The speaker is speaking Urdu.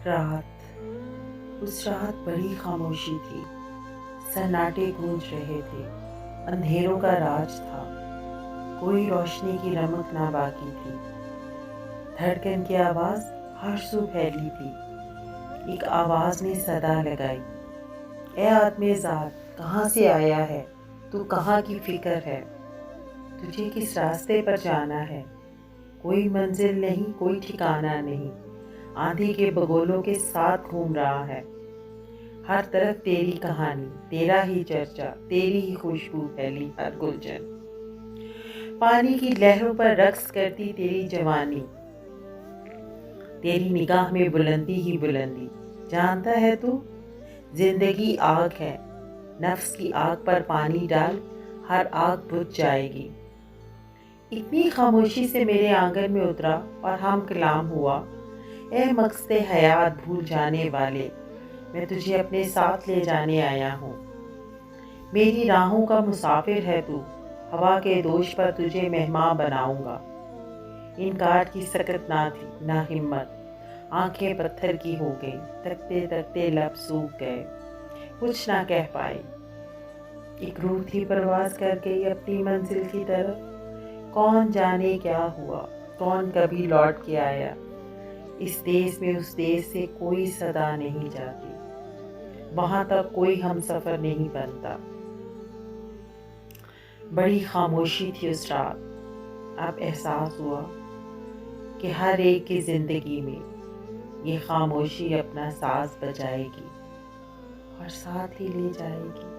رات اس رات بڑی خاموشی تھی، سناٹے گونج رہے تھے، اندھیروں کا راج تھا، کوئی روشنی کی رمق نہ باقی تھی، دھڑکن کی آواز ہر سو پھیلی تھی۔ ایک آواز نے صدا لگائی، اے آدمی ذات، کہاں سے آیا ہے تو کہاں کی فکر ہے؟ تجھے کس راستے پر جانا ہے؟ کوئی منزل نہیں، کوئی ٹھکانہ نہیں، آندھی کے بگولوں کے ساتھ گھوم رہا ہے۔ ہر طرف تیری کہانی، تیرا ہی چرچا، تیری ہی خوشبو پھیلی ہر گلشن۔ پانی کی لہروں پر رقص کرتی تیری جوانی، تیری نگاہ میں بلندی ہی بلندی۔ جانتا ہے تو زندگی آگ ہے، نفس کی آگ پر پانی ڈال، ہر آگ بجھ جائے گی۔ اتنی خاموشی سے میرے آنگن میں اترا اور ہم کلام ہوا، اے مقصد حیات بھول جانے والے، میں تجھے اپنے ساتھ لے جانے آیا ہوں۔ میری راہوں کا مسافر ہے تو، ہوا کے دوش پر تجھے مہمان بناؤں گا۔ انکار کی سکت نہ تھی نہ ہمت، آنکھیں پتھر کی ہو گئی، تکتے تکتے لب سوکھ گئے، کچھ نہ کہہ پائی۔ ایک روح تھی پرواز کر گئی اپنی منزل کی طرف، کون جانے کیا ہوا، کون کبھی لوٹ کے آیا۔ اس دیس میں اس دیس سے کوئی صدا نہیں جاتی، وہاں تک کوئی ہم سفر نہیں بنتا۔ بڑی خاموشی تھی اس رات، اب احساس ہوا کہ ہر ایک کی زندگی میں یہ خاموشی اپنا ساز بجائے گی اور ساتھ ہی لے جائے گی۔